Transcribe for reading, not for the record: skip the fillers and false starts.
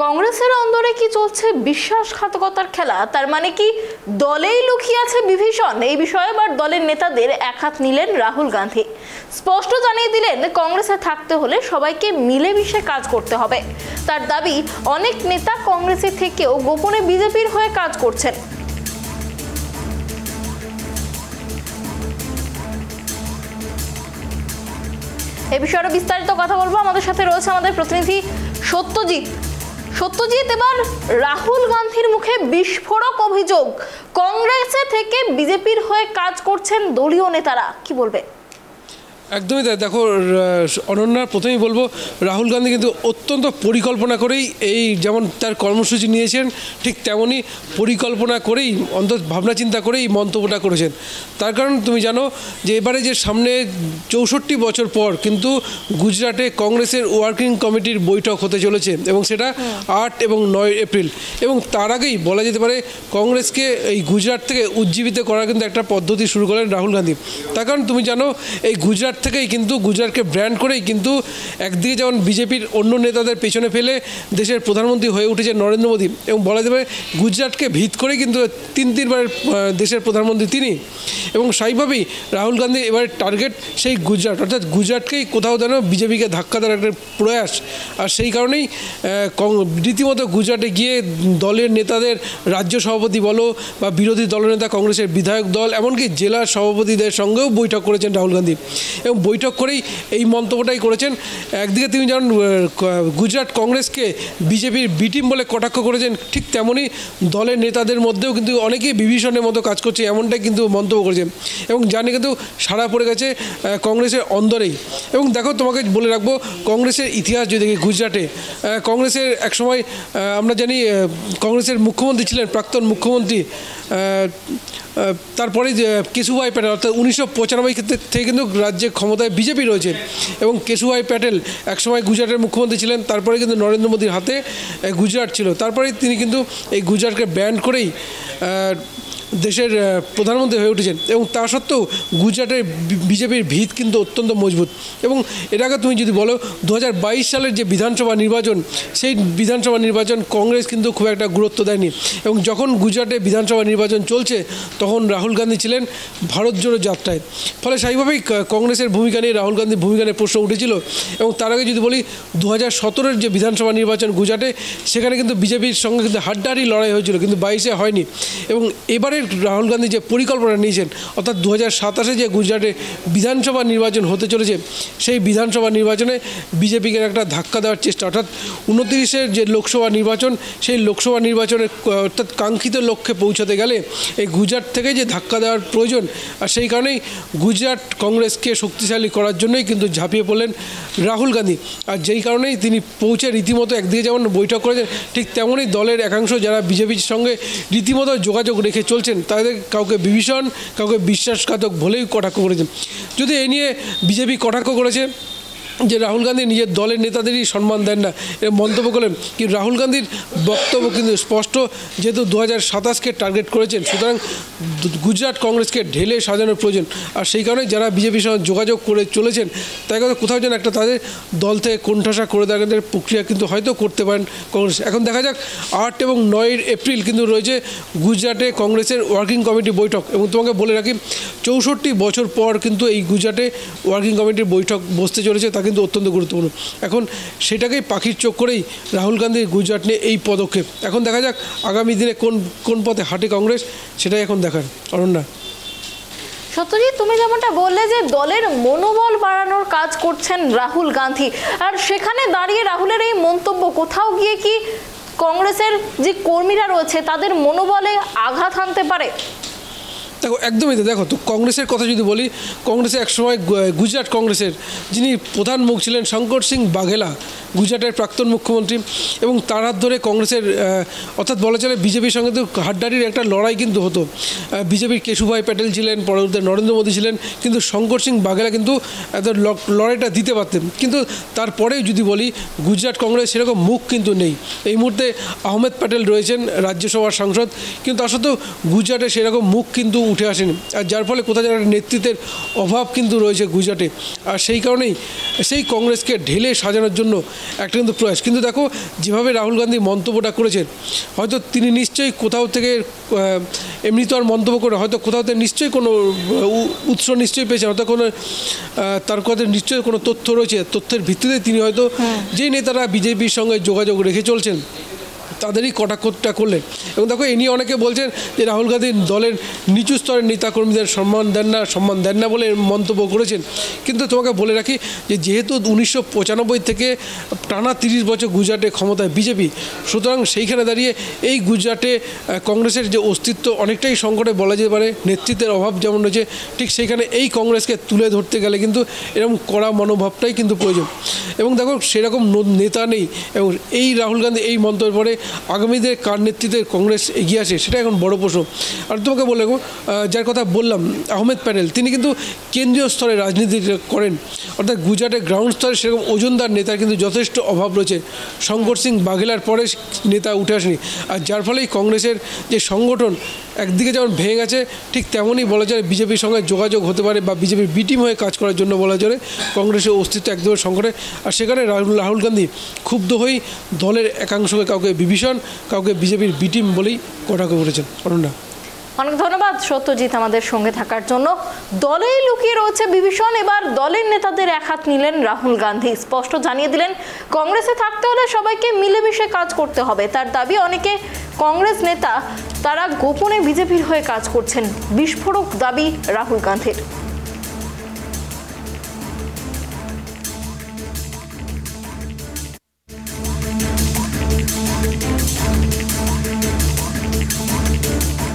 কংগ্রেসের অন্দরে কি চলছে বিশ্বাসঘাতকতার খেলা? তার মানে কি দলেই লুকিয়ে আছে বিভীষণ? এই বিষয়ে এবার দলের নেতাদের একহাত নিলেন রাহুল গান্ধী। স্পষ্ট জানিয়ে দিলেন কংগ্রেসে থাকতে হলে সবাইকে মিলেমিশে কাজ করতে হবে। তার দাবি, অনেক নেতা কংগ্রেসের থেকেও গোপনে বিজেপির হয়ে কাজ করছেন। এই বিষয়ে বিস্তারিত কথা বলবো। আমাদের সাথে রয়েছে আমাদের প্রতিনিধি সত্যজিৎ। এবার রাহুল গান্ধীর মুখে বিস্ফোরক অভিযোগ, কংগ্রেসে থেকে বিজেপির হয়ে কাজ করছেন দলীয় নেতারা, কি বলবে? একদমই তাই। দেখো অনন্যা, প্রথমেই বলবো রাহুল গান্ধী কিন্তু অত্যন্ত পরিকল্পনা করেই এই যেমন তার কর্মসূচি নিয়েছেন, ঠিক তেমনই পরিকল্পনা করেই অন্তত ভাবনা চিন্তা করেই মন্তব্যটা করেছেন। তার কারণ তুমি জানো যে এবারে যে সামনে 64 বছর পর কিন্তু গুজরাটে কংগ্রেসের ওয়ার্কিং কমিটির বৈঠক হতে চলেছে এবং সেটা 8 এবং 9 এপ্রিল। এবং তার আগেই বলা যেতে পারে কংগ্রেসকে এই গুজরাট থেকে উজ্জীবিত করার কিন্তু একটা পদ্ধতি শুরু করেন রাহুল গান্ধী। তার কারণ তুমি জানো এই গুজরাট থেকেই কিন্তু গুজরাটকে ব্র্যান্ড করেই কিন্তু একদিকে যেমন বিজেপির অন্য নেতাদের পেছনে ফেলে দেশের প্রধানমন্ত্রী হয়ে উঠেছে নরেন্দ্র মোদী, এবং বলা যাবে গুজরাটকে ভিত করে কিন্তু তিনবারের দেশের প্রধানমন্ত্রী তিনি। এবং স্বাভাবিকভাবেই রাহুল গান্ধী এবারে টার্গেট সেই গুজরাট, অর্থাৎ গুজরাটকেই কোথাও যেন বিজেপিকে ধাক্কা দেওয়ার একটা প্রয়াস। আর সেই কারণেই রীতিমতো গুজরাটে গিয়ে দলের নেতাদের, রাজ্য সভাপতি বলো বা বিরোধী দলনেতা কংগ্রেসের বিধায়ক দল, এমনকি জেলা সভাপতিদের সঙ্গেও বৈঠক করেছেন রাহুল গান্ধী। এবং বৈঠক করেই এই মন্তব্যটাই করেছেন। একদিকে তিনি যেমন গুজরাট কংগ্রেসকে বিজেপির বি টিম বলে কটাক্ষ করেছেন, ঠিক তেমনই দলের নেতাদের মধ্যেও কিন্তু অনেকেই বিভীষণের মতো কাজ করছে এমনটাই কিন্তু মন্তব্য করেছেন। এবং জানি কিন্তু সাড়া পড়ে গেছে কংগ্রেসের অন্দরেই। এবং দেখো, তোমাকে বলে রাখবো কংগ্রেসের ইতিহাস যদি দেখি, গুজরাটে কংগ্রেসের একসময় আমরা জানি কংগ্রেসের মুখ্যমন্ত্রী ছিলেন প্রাক্তন মুখ্যমন্ত্রী, তারপরে কেশুভাই প্যাটেল, অর্থাৎ 1995 থেকে কিন্তু রাজ্যে ক্ষমতায় বিজেপি রয়েছে। এবং কেশুভাই প্যাটেল একসময় গুজরাটের মুখ্যমন্ত্রী ছিলেন, তারপরে কিন্তু নরেন্দ্র মোদীর হাতে গুজরাট ছিল। তারপরে তিনি কিন্তু এই গুজরাটকে ব্যান্ড করেই দেশের প্রধানমন্ত্রী হয়ে উঠেছেন। এবং তা সত্ত্বেও গুজরাটের বিজেপির ভিত কিন্তু অত্যন্ত মজবুত। এবং এর আগে তুমি যদি বলো 2022 সালের যে বিধানসভা নির্বাচন, সেই বিধানসভা নির্বাচন কংগ্রেস কিন্তু খুব একটা গুরুত্ব দেয়নি। এবং যখন গুজরাটে বিধানসভা নির্বাচন চলছে তখন রাহুল গান্ধী ছিলেন ভারত জোড়ো যাত্রায়। ফলে স্বাভাবিকভাবেই কংগ্রেসের ভূমিকা নিয়ে রাহুল গান্ধীর ভূমিকা নিয়ে প্রশ্ন উঠেছিল। এবং তার আগে যদি বলি 2017-এর যে বিধানসভা নির্বাচন গুজরাটে, সেখানে কিন্তু বিজেপির সঙ্গে কিন্তু হাড্ডাহাড্ডি লড়াই হয়েছিল, কিন্তু 22-এ হয়নি। এবং এবারে রাহুল গান্ধী যে পরিকল্পনা নিয়েছেন, অর্থাৎ 2027-এ যে গুজরাটে বিধানসভা নির্বাচন হতে চলেছে, সেই বিধানসভা নির্বাচনে বিজেপিকে একটা ধাক্কা দেওয়ার চেষ্টা, অর্থাৎ 29-এর যে লোকসভা নির্বাচন, সেই লোকসভা নির্বাচনে অর্থাৎ কাঙ্ক্ষিত লক্ষ্যে পৌঁছাতে গেলে এই গুজরাট থেকে যে ধাক্কা দেওয়ার প্রয়োজন। আর সেই কারণেই গুজরাট কংগ্রেসকে শক্তিশালী করার জন্যই কিন্তু ঝাঁপিয়ে পড়লেন রাহুল গান্ধী। আর যেই কারণেই তিনি পৌঁছে রীতিমতো একদিকে যেমন বৈঠক করেছেন, ঠিক তেমনই দলের একাংশ যারা বিজেপির সঙ্গে রীতিমতো যোগাযোগ রেখে চলছেন, তাদের কাউকে বিভীষণ, কাউকে বিশ্বাসঘাতক বলেই কটাক্ষ করেছেন। যদি এই নিয়ে বিজেপি কটাক্ষ করেছে যে রাহুল গান্ধী নিজের দলের নেতাদেরই সম্মান দেন না, এ মন্তব্য করলেন। কিন্তু রাহুল গান্ধীর বক্তব্য কিন্তু স্পষ্ট, যেহেতু 2027-কে টার্গেট করেছেন, সুতরাং গুজরাট কংগ্রেসকে ঢেলে সাজানোর প্রয়োজন। আর সেই কারণে যারা বিজেপির সঙ্গে যোগাযোগ করে চলেছেন, তাই কোথাও যেন একটা তাদের দল থেকে কোণঠাসা করে দেওয়ার প্রক্রিয়া কিন্তু হয়তো করতে পারেন কংগ্রেস। এখন দেখা যাক 8 এবং 9 এপ্রিল কিন্তু রয়েছে গুজরাটে কংগ্রেসের ওয়ার্কিং কমিটির বৈঠক। এবং তোমাকে বলে রাখি 64 বছর পর কিন্তু এই গুজরাটে ওয়ার্কিং কমিটির বৈঠক বসতে চলেছে, তা কিন্তু অত্যন্ত গুরুত্বপূর্ণ। এখন সেটাকেই পাখির চোখ করেই রাহুল গান্ধী গুজরাট নিয়ে এই পদক্ষেপ। এখন দেখা যাক আগামী দিনে কোন পথে হাঁটে কংগ্রেস, সেটাই এখন দেখার। অনন্যা, সত্যজিৎ, তুমি যেমনটা বললে যে দলের মনোবল বাড়ানোর কাজ করছেন রাহুল গান্ধী, আর সেখানে দাঁড়িয়ে রাহুলের এই মন্তব্য কোথাও গিয়ে কি কংগ্রেসের যে কর্মীরা রয়েছে তাদের মনোবলে আঘাত হানতে পারে? দেখো, একদমই তো। দেখো তো, কংগ্রেসের কথা যদি বলি, কংগ্রেসে একসময় গুজরাট কংগ্রেসের যিনি প্রধান মুখ ছিলেন শঙ্কর সিং বাঘেলা, গুজরাটের প্রাক্তন মুখ্যমন্ত্রী। এবং তার হাত ধরে কংগ্রেসের অর্থাৎ বলা চলে বিজেপির সঙ্গে তো হাড্ডাহাড্ডির একটা লড়াই কিন্তু হতো। বিজেপির কেশুভাই প্যাটেল ছিলেন, পরবর্তীতে নরেন্দ্র মোদী ছিলেন, কিন্তু শঙ্কর সিং বাঘেলা কিন্তু এত লড়াইটা দিতে পারতেন। কিন্তু তারপরেও যদি বলি গুজরাট কংগ্রেস সেরকম মুখ কিন্তু নেই। এই মুহূর্তে আহমেদ প্যাটেল রয়েছেন রাজ্যসভার সাংসদ, কিন্তু তার সত্ত্বেও গুজরাটে সেরকম মুখ কিন্তু উঠে আসেনি। আর যার ফলে কোথাও যেন নেতৃত্বের অভাব কিন্তু রয়েছে গুজরাটে। আর সেই কারণেই সেই কংগ্রেসকে ঢেলে সাজানোর জন্য একটা কিন্তু প্রয়াস। কিন্তু দেখো যেভাবে রাহুল গান্ধী মন্তব্যটা করেছেন, হয়তো তিনি নিশ্চয়ই কোথাও থেকে এমনি তো আর মন্তব্য করে, হয়তো কোথাও থেকে নিশ্চয়ই কোনো উৎস নিশ্চয়ই পেয়েছেন, হয়তো কোনো তার কথা নিশ্চয়ই কোনো তথ্য রয়েছে, তথ্যের ভিত্তিতে তিনি হয়তো যেই নেতারা বিজেপির সঙ্গে যোগাযোগ রেখে চলছেন তাদেরই কটাক্ষটা করলেন। এবং দেখো এ নিয়ে অনেকে বলছেন যে রাহুল গান্ধী দলের নিচু স্তরের নেতাকর্মীদের সম্মান দেন না বলে মন্তব্য করেছেন। কিন্তু তোমাকে বলে রাখি যে যেহেতু 1995 থেকে টানা 30 বছর গুজরাটে ক্ষমতায় বিজেপি, সুতরাং সেইখানে দাঁড়িয়ে এই গুজরাটে কংগ্রেসের যে অস্তিত্ব অনেকটাই সংকটে বলা যেতে পারে। নেতৃত্বের অভাব যেমন রয়েছে, ঠিক সেইখানে এই কংগ্রেসকে তুলে ধরতে গেলে কিন্তু এরকম কড়া মনোভাবটাই কিন্তু প্রয়োজন। এবং দেখো সেরকম নেতা নেই, এবং এই রাহুল গান্ধী এই মন্তব্যের পরে আগামীদের কার নেতৃত্বে কংগ্রেস এগিয়ে আসে সেটা এখন বড় প্রশ্ন। আর তোমাকে বলে যার কথা বললাম আহমেদ প্যাটেল, তিনি কিন্তু কেন্দ্রীয় স্তরে রাজনীতি করেন, অর্থাৎ গুজরাটের গ্রাউন্ড স্তরে সেরকম ওজনদার নেতার কিন্তু যথেষ্ট অভাব রয়েছে। শঙ্কর সিং বাঘেলার পরে নেতা উঠে আসেনি, আর যার ফলেই কংগ্রেসের যে সংগঠন একদিকে যেমন ভেঙে গেছে, ঠিক তেমনই বলা যায় বিজেপির সঙ্গে যোগাযোগ হতে পারে বা বিজেপির বি টিম হয়ে কাজ করার জন্য বলা যায় কংগ্রেসের অস্তিত্ব একদমই সংকটে। আর সেখানে রাহুল গান্ধী ক্ষুব্ধ হয়েই দলের একাংশকে কাউকে বিভীষণ, কাউকে বিজেপির বি টিম বলেই কটাক্ষ করেছেন। অনন্যা, অনেক ধন্যবাদ সত্যজিৎ আমাদের সঙ্গে থাকার জন্য। দলেই লুকিয়ে রয়েছে বিভীষণ, এবার দলের নেতাদের এক হাত নিলেন রাহুল গান্ধী, স্পষ্ট জানিয়ে দিলেন কংগ্রেসে থাকতে হলে সবাইকে মিলেমিশে কাজ করতে হবে। তার দাবি অনেকে কংগ্রেস নেতা তারা গোপনে বিজেপির হয়ে কাজ করছেন, বিস্ফোরক দাবি রাহুল গান্ধীর।